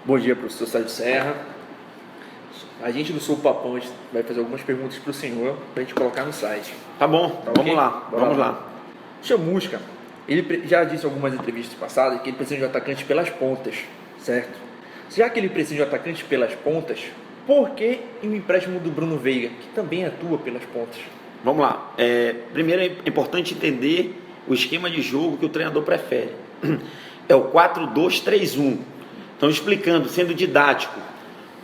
Bom dia, professor Sérgio Serra. A gente do Sul Papão vai fazer algumas perguntas para o senhor, para a gente colocar no site. Tá bom, Tá, vamos ok? lá, vamos lá. Chamusca, ele já disse em algumas entrevistas passadas que ele precisa de um atacante pelas pontas, certo? Já que ele precisa de um atacante pelas pontas, por que o empréstimo do Bruno Veiga, que também atua pelas pontas? Vamos lá. Primeiro é importante entender o esquema de jogo que o treinador prefere. É o 4-2-3-1. Então, explicando, sendo didático,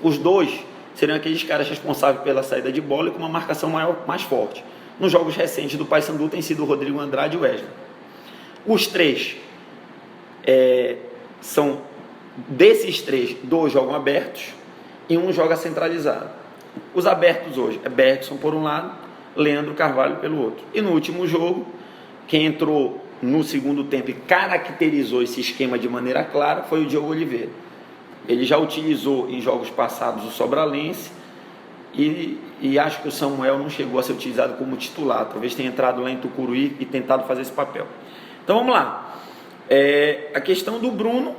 os dois seriam aqueles caras responsáveis pela saída de bola e com uma marcação mais forte. Nos jogos recentes do Paysandu tem sido o Rodrigo Andrade e o Wesley. Os três são, desses três, dois jogam abertos e um joga centralizado. Os abertos hoje é Bergson por um lado, Leandro Carvalho pelo outro. E no último jogo, quem entrou no segundo tempo e caracterizou esse esquema de maneira clara foi o Diogo Oliveira. Ele já utilizou em jogos passados o Sobralense e acho que o Samuel não chegou a ser utilizado como titular. Talvez tenha entrado lá em Tucuruí e tentado fazer esse papel. Então vamos lá. A questão do Bruno,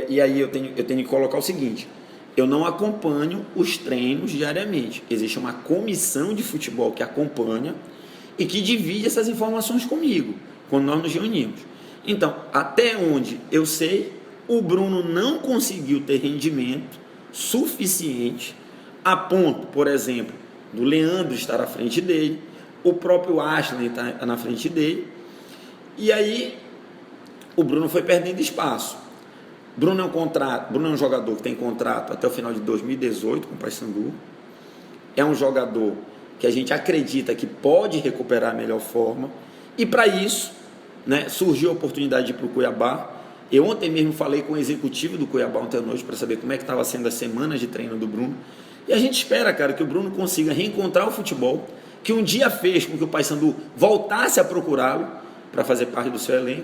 e aí eu tenho que colocar o seguinte: eu não acompanho os treinos diariamente. Existe uma comissão de futebol que acompanha e que divide essas informações comigo, quando nós nos reunimos. Então, até onde eu sei, o Bruno não conseguiu ter rendimento suficiente a ponto, por exemplo, do Leandro estar à frente dele, o próprio Ashley está na frente dele, e aí o Bruno foi perdendo espaço. Bruno é um jogador que tem contrato até o final de 2018 com o Paysandu. É um jogador que a gente acredita que pode recuperar a melhor forma, e para isso, né, surgiu a oportunidade de ir para o Cuiabá. Eu ontem mesmo falei com o executivo do Cuiabá ontem à noite para saber como é que estava sendo as semanas de treino do Bruno. E a gente espera, cara, que o Bruno consiga reencontrar o futebol que um dia fez com que o Paysandu voltasse a procurá-lo para fazer parte do seu elenco.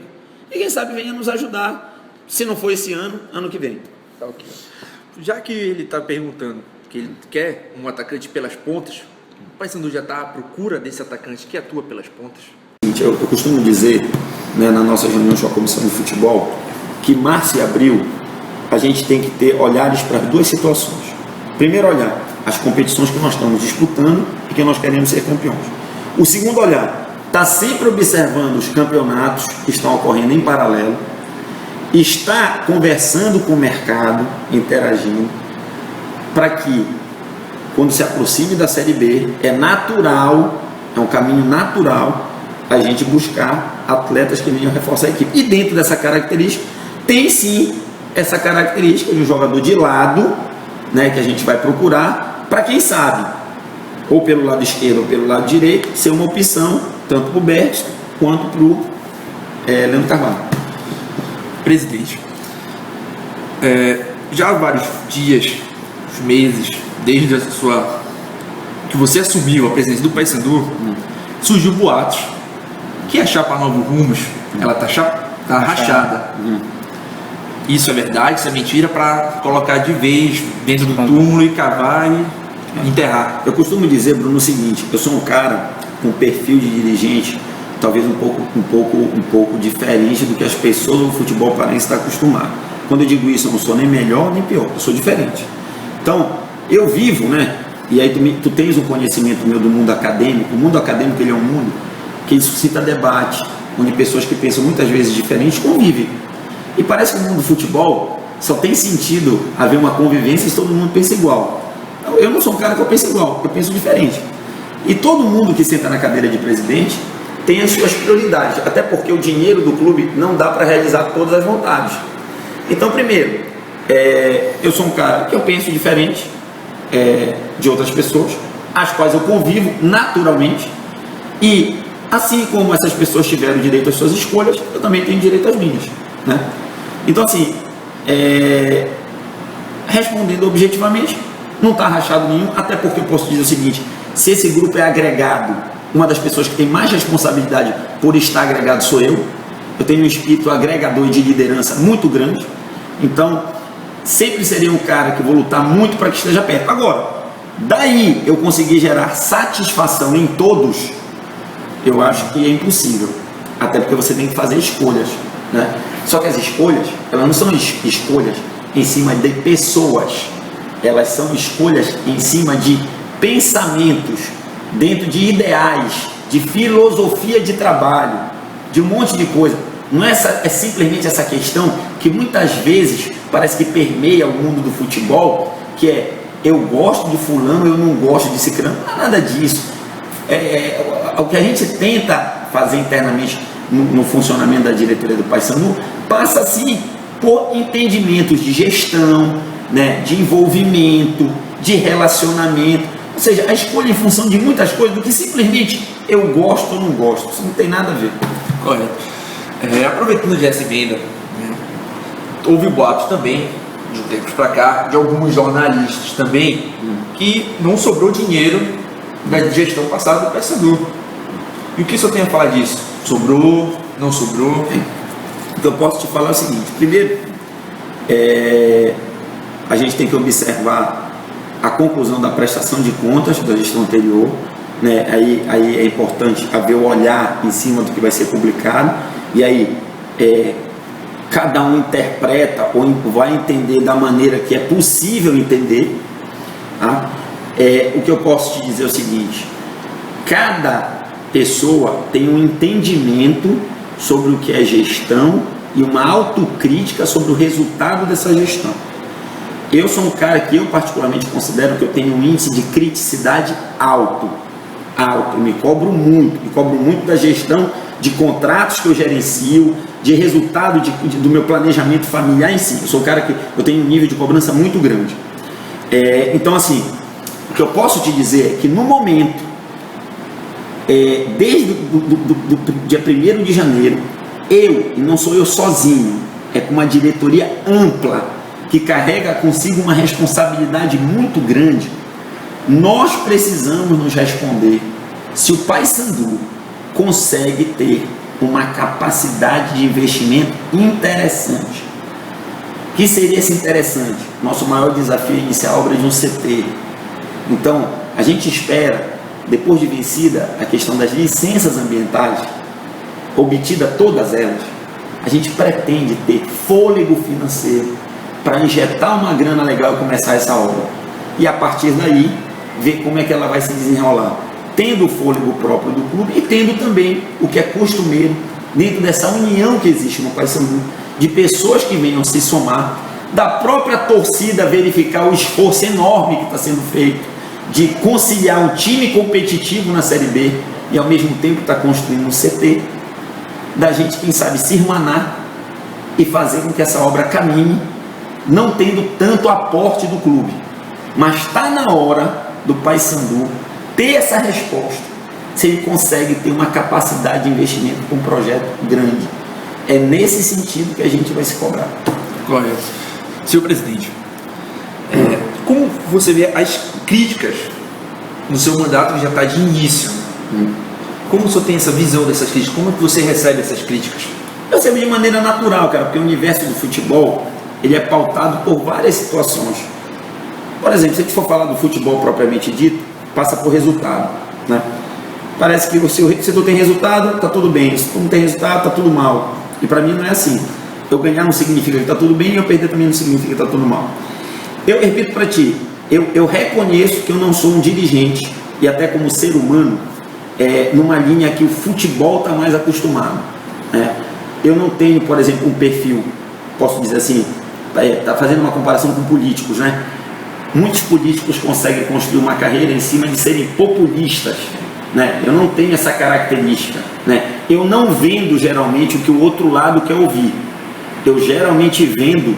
E quem sabe venha nos ajudar. Se não for esse ano, ano que vem. Tá, ok. Já que ele está perguntando que ele quer um atacante pelas pontas, o Paysandu já está à procura desse atacante que atua pelas pontas? Eu costumo dizer, né, na nossa reunião com a comissão de futebol, que março e abril a gente tem que ter olhares para as duas situações. Primeiro olhar, as competições que nós estamos disputando e que nós queremos ser campeões. O segundo olhar, está sempre observando os campeonatos que estão ocorrendo em paralelo, está conversando com o mercado, interagindo, para que, quando se aproxime da Série B, é natural, é um caminho natural a gente buscar atletas que venham reforçar a equipe. E dentro dessa característica, tem sim essa característica de um jogador de lado, né, que a gente vai procurar, para quem sabe, ou pelo lado esquerdo ou pelo lado direito, ser uma opção tanto para o Bergson quanto para o Leandro Carvalho. Presidente, já há vários dias, meses, desde que você assumiu a presidência do Paysandu, surgiu boatos que a chapa Novo Rumos, ela tá rachada. Isso é verdade, isso é mentira, para colocar de vez dentro do túmulo e cavar e enterrar? Eu costumo dizer, Bruno, o seguinte: eu sou um cara com perfil de dirigente talvez um pouco diferente do que as pessoas do futebol paraense estão acostumadas. Quando eu digo isso, eu não sou nem melhor nem pior, eu sou diferente. Então, eu vivo, né? E aí tu tens um conhecimento meu do mundo acadêmico. O mundo acadêmico, ele é um mundo que suscita debate, onde pessoas que pensam muitas vezes diferentes convivem. E parece que no mundo do futebol só tem sentido haver uma convivência se todo mundo pensa igual. Eu não sou um cara que eu penso igual, eu penso diferente. E todo mundo que senta na cadeira de presidente tem as suas prioridades, até porque o dinheiro do clube não dá para realizar todas as vontades. Então, primeiro, eu sou um cara que eu penso diferente de outras pessoas, as quais eu convivo naturalmente, e assim como essas pessoas tiveram direito às suas escolhas, eu também tenho direito às minhas, né? Então, assim, respondendo objetivamente, não está rachado nenhum, até porque eu posso dizer o seguinte: se esse grupo é agregado, uma das pessoas que tem mais responsabilidade por estar agregado sou eu. Eu tenho um espírito agregador e de liderança muito grande, então sempre serei um cara que vou lutar muito para que esteja perto. Agora, daí eu conseguir gerar satisfação em todos, eu acho que é impossível, até porque você tem que fazer escolhas, né? Só que as escolhas, elas não são escolhas em cima de pessoas, elas são escolhas em cima de pensamentos, dentro de ideais, de filosofia de trabalho, de um monte de coisa. Não é simplesmente essa questão que muitas vezes parece que permeia o mundo do futebol, que é eu gosto de fulano, eu não gosto de ciclano. Não é nada disso. O que a gente tenta fazer internamente no funcionamento da diretoria do Paysandu passa sim por entendimentos de gestão, né, de envolvimento, de relacionamento, ou seja, a escolha em função de muitas coisas do que simplesmente eu gosto ou não gosto. Isso não tem nada a ver. Correto. Aproveitando já essa emenda, né, houve boatos também, de um tempo para cá, de alguns jornalistas também, que não sobrou dinheiro da gestão passada do Paysandu. E o que o senhor tem a falar disso? Sobrou? Não sobrou? Então eu posso te falar o seguinte: primeiro, a gente tem que observar a conclusão da prestação de contas da gestão anterior, né? Aí é importante haver o olhar em cima do que vai ser publicado, e aí cada um interpreta ou vai entender da maneira que é possível entender, tá? O que eu posso te dizer é o seguinte: cada pessoa tem um entendimento sobre o que é gestão e uma autocrítica sobre o resultado dessa gestão. Eu sou um cara que eu particularmente considero que eu tenho um índice de criticidade alto. Eu me cobro muito da gestão de contratos que eu gerencio, de resultado do meu planejamento familiar em si. Eu sou um cara que eu tenho um nível de cobrança muito grande. Então assim, o que eu posso te dizer é que no momento, desde o dia 1º de janeiro, e não sou eu sozinho, é com uma diretoria ampla, que carrega consigo uma responsabilidade muito grande, nós precisamos nos responder se o Paysandu consegue ter uma capacidade de investimento interessante. O que seria esse interessante? Nosso maior desafio é iniciar a obra de um CT. Então, a gente espera, depois de vencida a questão das licenças ambientais, obtida todas elas, a gente pretende ter fôlego financeiro para injetar uma grana legal e começar essa obra. E a partir daí, ver como é que ela vai se desenrolar, tendo o fôlego próprio do clube e tendo também o que é costumeiro dentro dessa união que existe no Paysandu, de pessoas que venham se somar, da própria torcida verificar o esforço enorme que está sendo feito de conciliar um time competitivo na Série B e ao mesmo tempo estar construindo um CT, da gente, quem sabe, se irmanar e fazer com que essa obra caminhe, não tendo tanto aporte do clube. Mas está na hora do Paysandu ter essa resposta, se ele consegue ter uma capacidade de investimento com um projeto grande. É nesse sentido que a gente vai se cobrar. Correto. Senhor presidente, como você vê as críticas no seu mandato, que já está de início? Como o senhor tem essa visão dessas críticas? Como que você recebe essas críticas? Eu recebo de maneira natural, cara, porque o universo do futebol, ele é pautado por várias situações. Por exemplo, se a gente for falar do futebol propriamente dito, passa por resultado, né? Parece que se tu tem resultado, tá tudo bem. Se tu não tem resultado, tá tudo mal. E para mim não é assim. Eu ganhar não significa que tá tudo bem, e eu perder também não significa que tá tudo mal. Eu repito para ti, eu reconheço que eu não sou um dirigente, e até como ser humano, numa linha que o futebol está mais acostumado, né? Eu não tenho, por exemplo, um perfil, posso dizer assim, tá fazendo uma comparação com políticos, né? Muitos políticos conseguem construir uma carreira em cima de serem populistas, né? Eu não tenho essa característica, né? Eu não vendo geralmente o que o outro lado quer ouvir. Eu geralmente vendo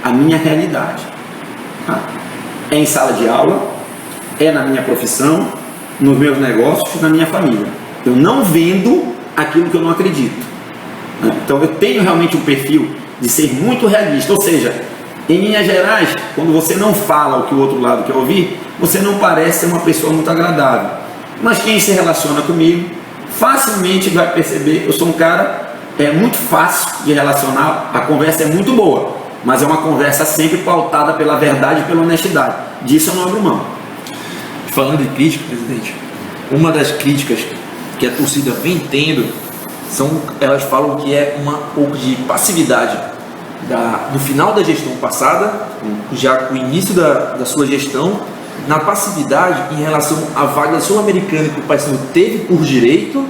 a minha realidade, tá? É em sala de aula, é na minha profissão, nos meus negócios, na minha família. Eu não vendo aquilo que eu não acredito, né? Então eu tenho realmente um perfil de ser muito realista, ou seja, em linhas gerais, quando você não fala o que o outro lado quer ouvir, você não parece ser uma pessoa muito agradável. Mas quem se relaciona comigo facilmente vai perceber que eu sou um cara muito fácil de relacionar, a conversa é muito boa, mas é uma conversa sempre pautada pela verdade e pela honestidade. Disso eu não abro mão. Falando de crítica, presidente, uma das críticas que a torcida vem tendo, elas falam que é um pouco de passividade do final da gestão passada, já com o início da sua gestão, na passividade em relação à vaga sul-americana que o Paysandu teve por direito,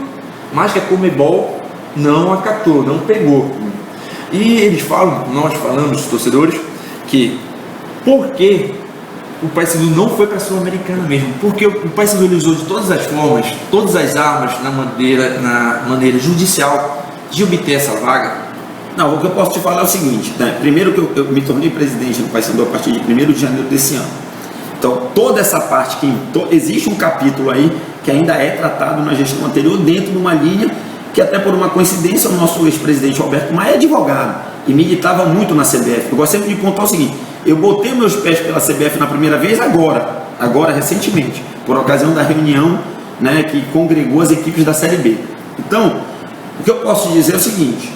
mas que a Conmebol não acatou, não pegou. E eles falam, nós falamos, os torcedores, que por que o Paysandu não foi para a Sul-Americana mesmo? Porque o Paysandu usou de todas as formas, todas as armas na maneira judicial de obter essa vaga. Não, o que eu posso te falar é o seguinte, né? Primeiro que eu me tornei presidente do Paysandu a partir de 1º de janeiro desse ano. Então, toda essa parte, existe um capítulo aí que ainda é tratado na gestão anterior, dentro de uma linha que, até por uma coincidência, o nosso ex-presidente Roberto Maia é advogado e militava muito na CBF. Eu gosto sempre de contar o seguinte: eu botei meus pés pela CBF na primeira vez agora recentemente, por ocasião da reunião, né, que congregou as equipes da Série B. Então, o que eu posso dizer é o seguinte: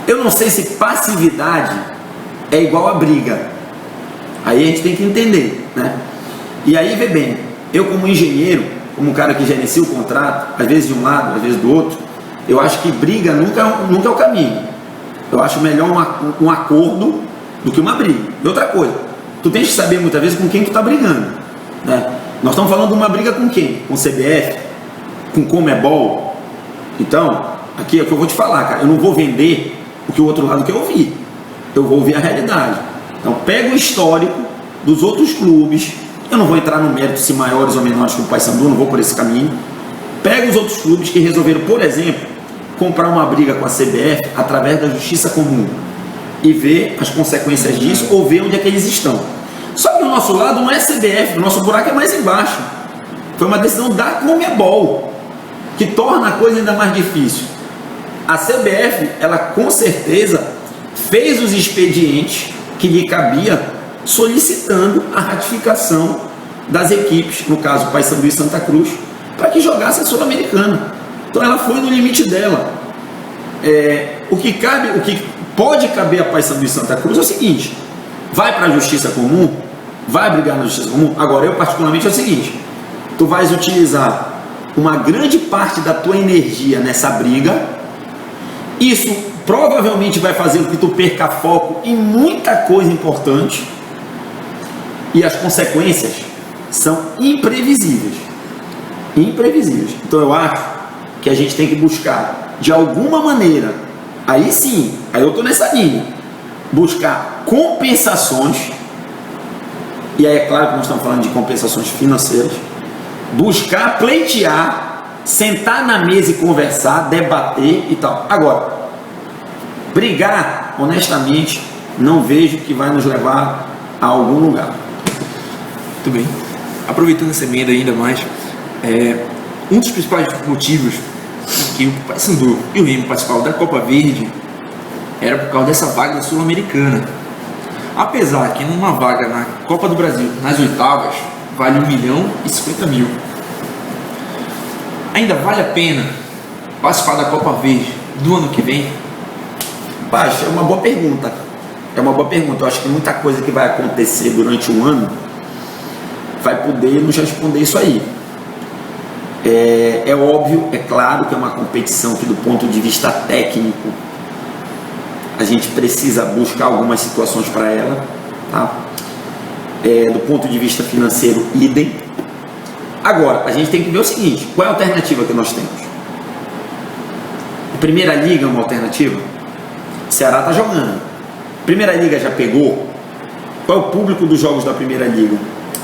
eu não sei se passividade é igual a briga. Aí a gente tem que entender, né? E aí, vê bem, eu como engenheiro, como um cara que gerencia o contrato, às vezes de um lado, às vezes do outro, eu acho que briga nunca é o caminho. Eu acho melhor um acordo do que uma briga. E outra coisa, tu tens que saber muitas vezes com quem tu está brigando, né? Nós estamos falando de uma briga com quem? Com o CBF? Com Conmebol? Então, aqui é o que eu vou te falar, cara. Eu não vou vender o que o outro lado quer ouvir. Eu vou ouvir a realidade. Então, pega o histórico dos outros clubes. Eu não vou entrar no mérito se maiores ou menores que o Paysandu, não vou por esse caminho. Pega os outros clubes que resolveram, por exemplo, comprar uma briga com a CBF através da justiça comum e ver as consequências disso ou ver onde é que eles estão. Só que o nosso lado não é CBF, o nosso buraco é mais embaixo. Foi uma decisão da Conmebol, que torna a coisa ainda mais difícil. A CBF, ela com certeza fez os expedientes que lhe cabia, solicitando a ratificação das equipes, no caso Paysandu e Santa Cruz, para que jogasse a Sul-Americana. Então ela foi no limite dela. O que pode caber a Paysandu e Santa Cruz é o seguinte: vai para a justiça comum, vai brigar na justiça comum. Agora, eu particularmente é o seguinte: tu vais utilizar uma grande parte da tua energia nessa briga, isso provavelmente vai fazer com que tu perca foco em muita coisa importante, e as consequências são imprevisíveis. Então eu acho que a gente tem que buscar, de alguma maneira, aí sim, aí eu estou nessa linha, buscar compensações, e aí é claro que nós estamos falando de compensações financeiras, buscar pleitear, sentar na mesa e conversar, debater e tal. Agora, brigar, honestamente, não vejo que vai nos levar a algum lugar. Muito bem. Aproveitando essa emenda ainda mais, um dos principais motivos que o Paysandu e o Remo participavam da Copa Verde era por causa dessa vaga da Sul-Americana. Apesar que numa vaga na Copa do Brasil, nas oitavas, vale 1.050.000. Ainda vale a pena participar da Copa Verde do ano que vem? Baixo, é uma boa pergunta. Eu acho que muita coisa que vai acontecer durante um ano vai poder nos responder isso aí. É óbvio, é claro que é uma competição que, do ponto de vista técnico, a gente precisa buscar algumas situações para ela, tá? Do ponto de vista financeiro, idem. Agora, a gente tem que ver o seguinte: qual é a alternativa que nós temos? A Primeira Liga é uma alternativa? O Ceará está jogando. Primeira Liga já pegou? Qual é o público dos jogos da Primeira Liga?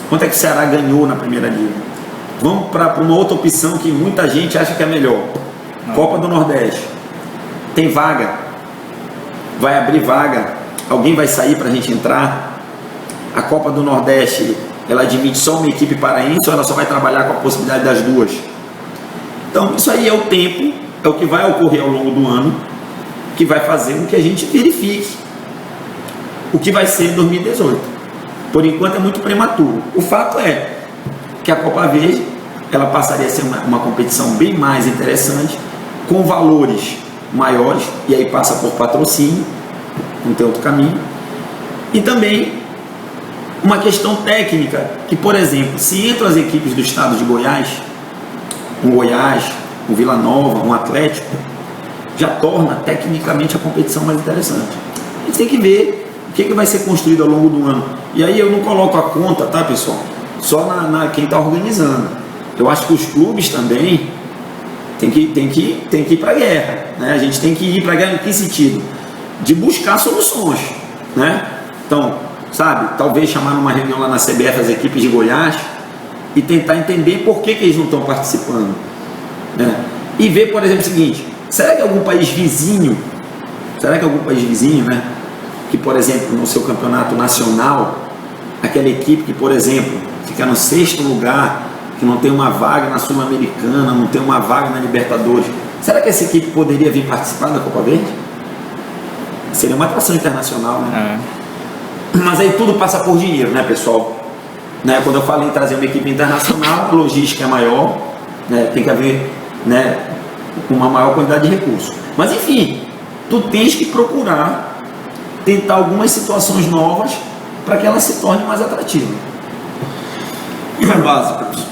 Quanto é que o Ceará ganhou na Primeira Liga? Vamos para uma outra opção que muita gente acha que é melhor. Copa do Nordeste. Tem vaga? Vai abrir vaga? Alguém vai sair para a gente entrar? A Copa do Nordeste, ela admite só uma equipe paraense ou ela só vai trabalhar com a possibilidade das duas? Então, isso aí é o tempo, é o que vai ocorrer ao longo do ano, que vai fazer com que a gente verifique o que vai ser em 2018. Por enquanto é muito prematuro. O fato é que a Copa Verde, ela passaria a ser uma competição bem mais interessante, com valores maiores, e aí passa por patrocínio, não tem outro caminho, e também uma questão técnica, que, por exemplo, se entram as equipes do estado de Goiás, um Vila Nova, um Atlético, já torna tecnicamente a competição mais interessante. A gente tem que ver o que vai ser construído ao longo do ano. E aí eu não coloco a conta, tá, pessoal? Só na quem está organizando. Eu acho que os clubes também tem que ir para a guerra, né? A gente tem que ir para a guerra em que sentido? De buscar soluções, né? Então, sabe, talvez chamar numa reunião lá na CBF as equipes de Goiás e tentar entender por que eles não estão participando, né? E ver, por exemplo, o seguinte: será que algum país vizinho, né, que, por exemplo, no seu campeonato nacional, aquela equipe que, por exemplo, fica no 6º lugar, que não tem uma vaga na Sul-Americana, não tem uma vaga na Libertadores, será que essa equipe poderia vir participar da Copa Verde? Seria uma atração internacional, né? Mas aí tudo passa por dinheiro, né, pessoal? Né? Quando eu falo em trazer uma equipe internacional, a logística é maior, né? Tem que haver, né, uma maior quantidade de recursos. Mas enfim, tu tens que procurar tentar algumas situações novas para que ela se torne mais atrativa. E a base, professor?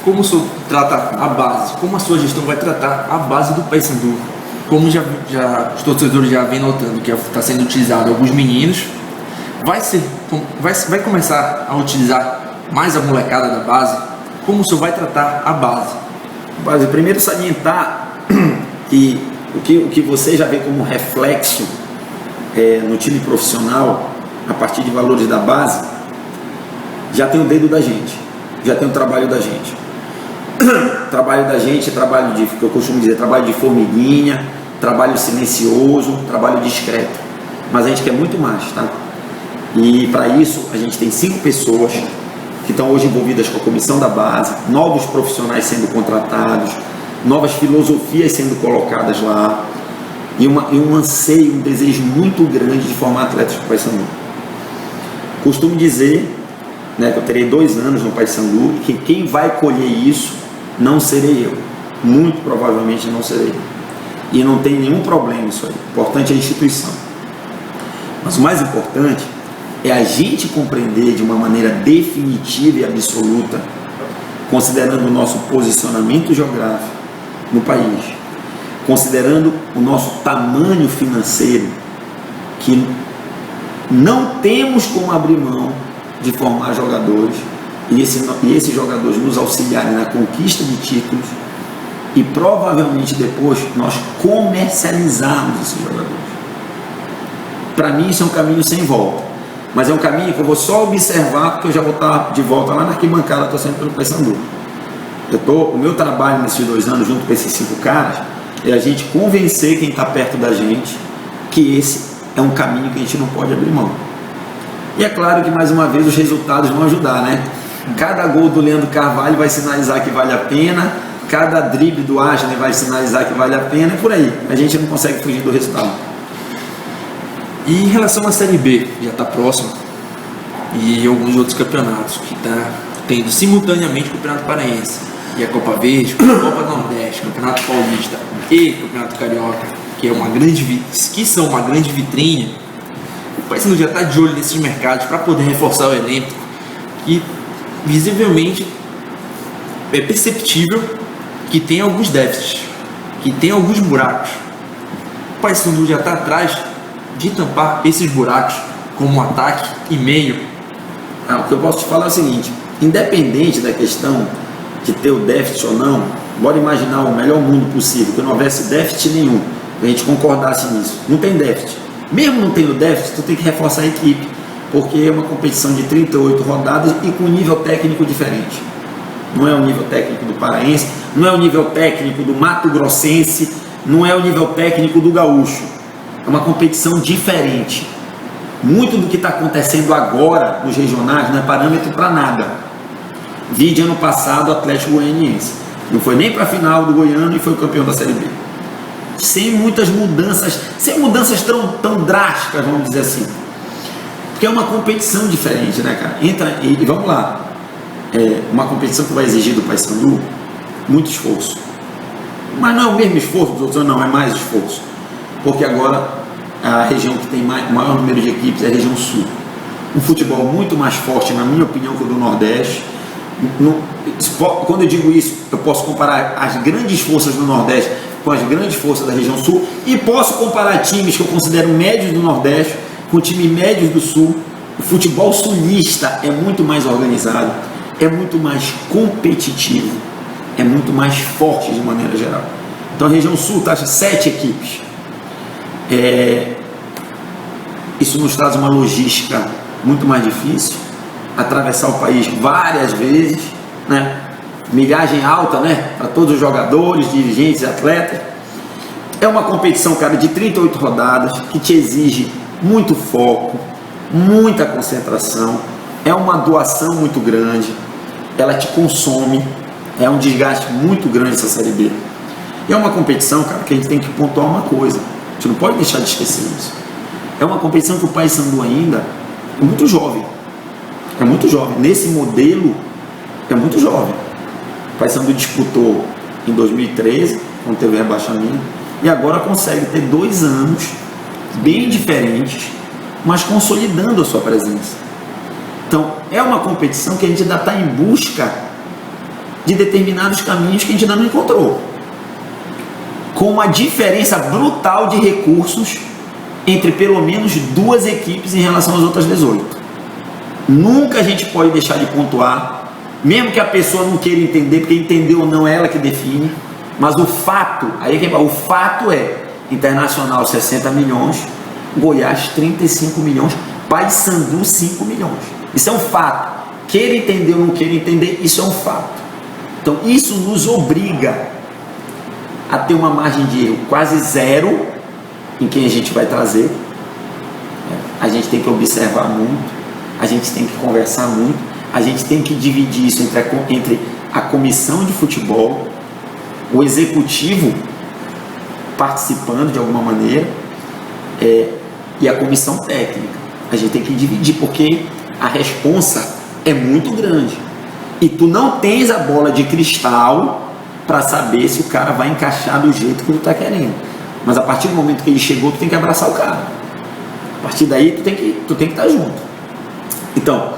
Como o senhor trata a base? Como a sua gestão vai tratar a base do Paysandu? Como já os torcedores já vêm notando que está sendo utilizado alguns meninos, vai começar a utilizar mais a molecada da base? Como o senhor vai tratar a base? Base, primeiro salientar que o que você já vê como reflexo no time profissional, a partir de valores da base, já tem o dedo da gente, já tem o trabalho da gente. Trabalho da gente, trabalho de, que eu costumo dizer, trabalho de formiguinha, trabalho silencioso, trabalho discreto. Mas a gente quer muito mais, tá? E para isso a gente tem 5 pessoas que estão hoje envolvidas com a comissão da base, novos profissionais sendo contratados, novas filosofias sendo colocadas lá, e um anseio, um desejo muito grande de formar atletas para o Paysandu. Costumo dizer, né, que eu terei 2 anos no Paysandu e que quem vai colher isso não serei eu, muito provavelmente não serei eu, e não tem nenhum problema isso aí. O importante é a instituição, mas o mais importante é a gente compreender de uma maneira definitiva e absoluta, considerando o nosso posicionamento geográfico no país, considerando o nosso tamanho financeiro, que não temos como abrir mão de formar jogadores e esses jogadores nos auxiliarem na conquista de títulos e provavelmente depois nós comercializarmos esses jogadores. Para mim isso é um caminho sem volta, mas é um caminho que eu vou só observar, porque eu já vou estar de volta lá na arquibancada torcendo pelo Paysandu. O meu trabalho nesses 2 anos junto com esses 5 caras é a gente convencer quem está perto da gente que esse é um caminho que a gente não pode abrir mão. E é claro que mais uma vez os resultados vão ajudar, né? Cada gol do Leandro Carvalho vai sinalizar que vale a pena, cada drible do Ashley vai sinalizar que vale a pena, e por aí. A gente não consegue fugir do resultado. E em relação à Série B, já está próximo, e alguns outros campeonatos que está tendo simultaneamente o Campeonato Paraense e a Copa Verde, a Copa Nordeste, Campeonato Paulista e Campeonato Carioca, que são uma grande vitrine. O Paysandu já está de olho nesses mercados para poder reforçar o elenco, e visivelmente é perceptível que tem alguns déficits, que tem alguns buracos. O Paysandu já está atrás de tampar esses buracos como ataque e meio. O que eu posso te falar é o seguinte: independente da questão de ter o déficit ou não, bora imaginar o melhor mundo possível, que não houvesse déficit nenhum, que a gente concordasse nisso. Não tem déficit. Mesmo não tendo déficit, tu tem que reforçar a equipe, porque é uma competição de 38 rodadas e com nível técnico diferente. Não é o nível técnico do paraense, não é o nível técnico do Mato Grossense, não é o nível técnico do gaúcho. É uma competição diferente. Muito do que está acontecendo agora nos regionais não é parâmetro para nada. Vide ano passado o Atlético Goianiense. Não foi nem para a final do Goiano e foi o campeão da Série B. Sem muitas mudanças, sem mudanças tão drásticas, vamos dizer assim. Porque é uma competição diferente, né, cara? Entra e vamos lá. É uma competição que vai exigir do Paysandu muito esforço. Mas não é o mesmo esforço dos outros, não, é mais esforço. Porque agora a região que tem o maior número de equipes é a região sul. Um futebol muito mais forte, na minha opinião, que o do Nordeste. Quando eu digo isso, eu posso comparar as grandes forças do Nordeste, com as grandes forças da região sul, e posso comparar times que eu considero médios do Nordeste com times médios do Sul. O futebol sulista é muito mais organizado, é muito mais competitivo, é muito mais forte de maneira geral. Então a região sul taxa 7 equipes. Isso nos traz uma logística muito mais difícil, atravessar o país várias vezes, né? Milhagem alta, né? Para todos os jogadores, dirigentes e atletas. É uma competição, cara, de 38 rodadas, que te exige muito foco, muita concentração, é uma doação muito grande, ela te consome, é um desgaste muito grande essa Série B. E é uma competição, cara, que a gente tem que pontuar uma coisa, a gente não pode deixar de esquecer isso. É uma competição que o Paysandu ainda é muito jovem, nesse modelo é muito jovem. O Paysandu disputou em 2013, quando teve rebaixamento, e agora consegue ter 2 anos bem diferentes, mas consolidando a sua presença. Então, é uma competição que a gente ainda está em busca de determinados caminhos que a gente ainda não encontrou, com uma diferença brutal de recursos entre pelo menos 2 equipes em relação às outras 18. Nunca a gente pode deixar de pontuar, mesmo que a pessoa não queira entender, porque entender ou não é ela que define, mas o fato, o fato é Internacional 60 milhões, Goiás 35 milhões, Paysandu 5 milhões. Isso é um fato. Queira entender ou não queira entender, isso é um fato. Então isso nos obriga a ter uma margem de erro quase zero em quem a gente vai trazer. A gente tem que observar muito, a gente tem que conversar muito, a gente tem que dividir isso entre a comissão de futebol, o executivo participando de alguma maneira, e a comissão técnica. A gente tem que dividir, porque a responsa é muito grande e tu não tens a bola de cristal para saber se o cara vai encaixar do jeito que tu está querendo, mas a partir do momento que ele chegou, tu tem que abraçar o cara. A partir daí tu tem que estar junto. Então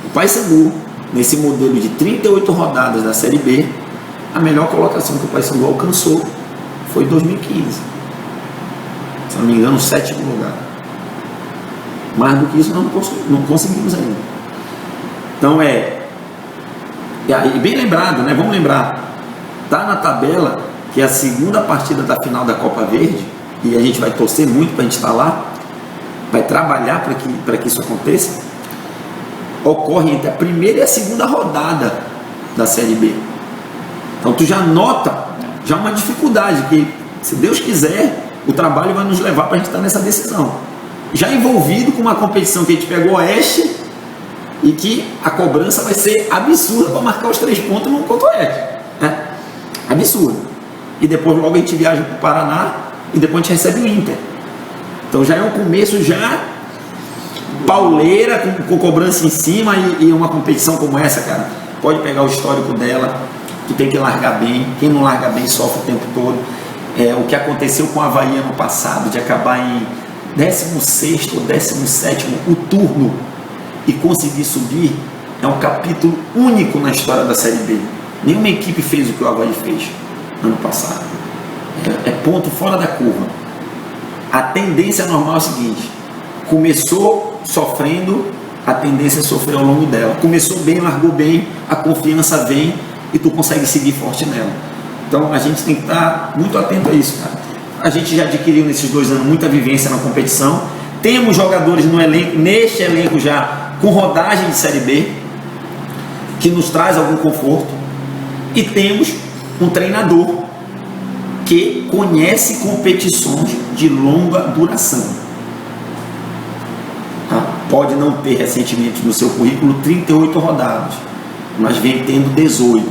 o Paysandu, nesse modelo de 38 rodadas da Série B, a melhor colocação que o Paysandu alcançou foi em 2015, se não me engano, o 7º lugar. Mais do que isso nós não conseguimos ainda. Então e bem lembrado, né? Vamos lembrar, tá na tabela que a segunda partida da final da Copa Verde, e a gente vai torcer muito para a gente estar lá, vai trabalhar para que isso aconteça, ocorre entre a primeira e a segunda rodada da Série B. Então tu já nota já uma dificuldade, que se Deus quiser, o trabalho vai nos levar para a gente estar nessa decisão, já envolvido com uma competição que a gente pegou o Oeste e que a cobrança vai ser absurda para marcar os 3 pontos no contra o Oeste, né? Absurdo. E depois logo a gente viaja para o Paraná e depois a gente recebe o Inter. Então já é um começo já pauleira, com cobrança em cima, e uma competição como essa, cara, pode pegar o histórico dela, tu tem que largar bem. Quem não larga bem sofre o tempo todo. O que aconteceu com a Avaí ano passado, de acabar em 16º ou 17º o turno e conseguir subir, é um capítulo único na história da Série B. Nenhuma equipe fez o que o Avaí fez ano passado. É ponto fora da curva. A tendência normal é a seguinte: começou sofrendo, a tendência é sofrer ao longo dela. Começou bem, largou bem, a confiança vem e tu consegue seguir forte nela. Então a gente tem que estar muito atento a isso, cara. A gente já adquiriu nesses 2 anos muita vivência na competição. Temos jogadores no elenco, neste elenco já com rodagem de Série B, que nos traz algum conforto. E temos um treinador que conhece competições de longa duração. Pode não ter recentemente no seu currículo 38 rodadas, mas vem tendo 18,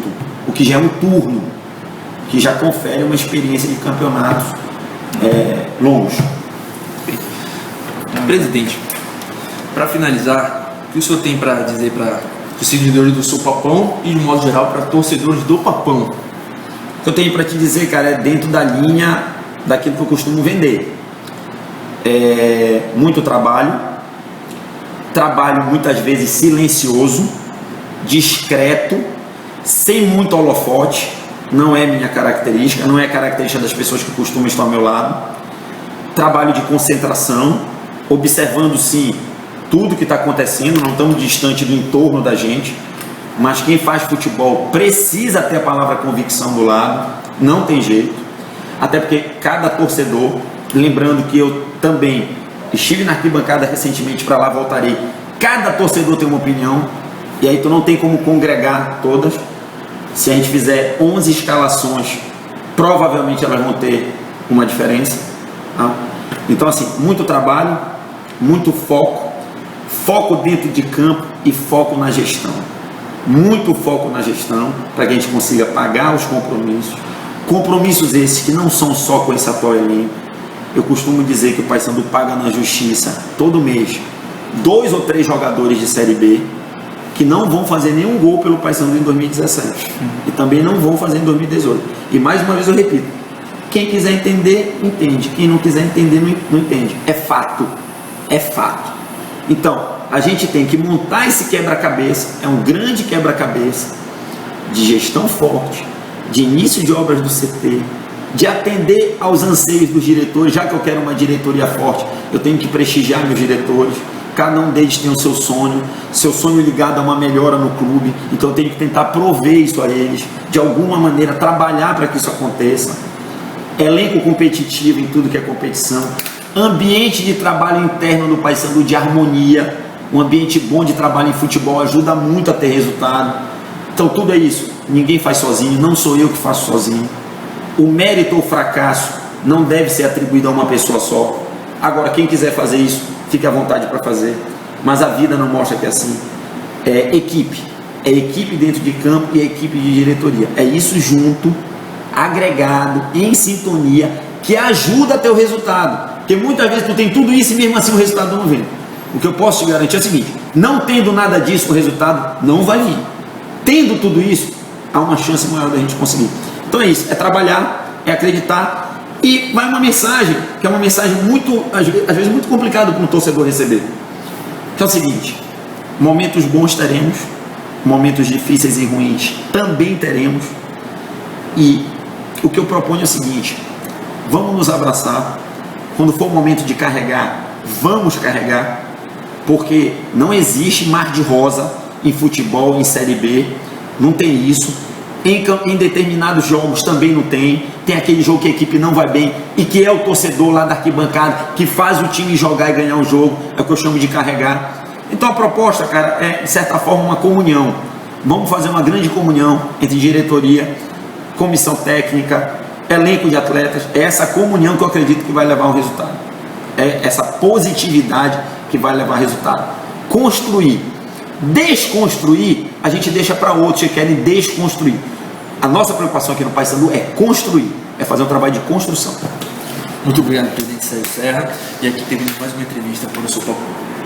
o que já é um turno, que já confere uma experiência de campeonatos longos. Presidente, para finalizar, o que o senhor tem para dizer para os seguidores do seu Papão e, de modo geral, para torcedores do Papão? O que eu tenho para te dizer, cara, é dentro da linha daquilo que eu costumo vender. Muito trabalho muitas vezes silencioso, discreto, sem muito holofote, não é minha característica, não é característica das pessoas que costumam estar ao meu lado. Trabalho de concentração, observando sim tudo que está acontecendo, não estamos distante do entorno da gente, mas quem faz futebol precisa ter a palavra convicção do lado, não tem jeito, até porque cada torcedor, lembrando que eu também estive na arquibancada recentemente, para lá voltarei, cada torcedor tem uma opinião, e aí tu não tem como congregar todas. Se a gente fizer 11 escalações, provavelmente elas vão ter uma diferença, tá? Então assim, muito trabalho, muito foco dentro de campo e foco na gestão, muito foco na gestão, para que a gente consiga pagar os compromissos esses que não são só com esse atual elenco. Eu costumo dizer que o Paysandu paga na justiça todo mês 2 ou 3 jogadores de Série B que não vão fazer nenhum gol pelo Paysandu em 2017 e também não vão fazer em 2018. E mais uma vez eu repito, quem quiser entender, entende. Quem não quiser entender, não entende. É fato. É fato. Então, a gente tem que montar esse quebra-cabeça, é um grande quebra-cabeça de gestão forte, de início de obras do CT, de atender aos anseios dos diretores. Já que eu quero uma diretoria forte, eu tenho que prestigiar meus diretores. Cada um deles tem o seu sonho ligado a uma melhora no clube, então eu tenho que tentar prover isso a eles, de alguma maneira trabalhar para que isso aconteça. Elenco competitivo em tudo que é competição, ambiente de trabalho interno do Paysandu de harmonia, um ambiente bom de trabalho em futebol ajuda muito a ter resultado. Então tudo é isso, ninguém faz sozinho, não sou eu que faço sozinho. O mérito ou fracasso não deve ser atribuído a uma pessoa só. Agora, quem quiser fazer isso, fique à vontade para fazer, mas a vida não mostra que é assim. É equipe dentro de campo e equipe de diretoria, é isso junto, agregado, em sintonia, que ajuda a ter o resultado, porque muitas vezes tu tem tudo isso e mesmo assim o resultado não vem. O que eu posso te garantir é o seguinte: não tendo nada disso, o resultado não vai vir. Tendo tudo isso, há uma chance maior da gente conseguir. Então é isso, é trabalhar, é acreditar. E vai uma mensagem, que é uma mensagem muito, às vezes muito complicada para um torcedor receber, que é o seguinte: momentos bons teremos, momentos difíceis e ruins também teremos, e o que eu proponho é o seguinte: vamos nos abraçar, quando for o momento de carregar, vamos carregar, porque não existe mar de rosa em futebol, em Série B, não tem isso. Em determinados jogos também não tem aquele jogo que a equipe não vai bem e que é o torcedor lá da arquibancada que faz o time jogar e ganhar o jogo, é o que eu chamo de carregar. Então a proposta, cara, é de certa forma uma comunhão. Vamos fazer uma grande comunhão entre diretoria, comissão técnica, elenco de atletas. É essa comunhão que eu acredito que vai levar ao resultado, é essa positividade que vai levar ao resultado. Construir, desconstruir a gente deixa para outros que querem desconstruir. A nossa preocupação aqui no Paysandu é construir, é fazer um trabalho de construção. Muito obrigado, presidente Sérgio Serra. E aqui terminamos mais uma entrevista para o seu Papo.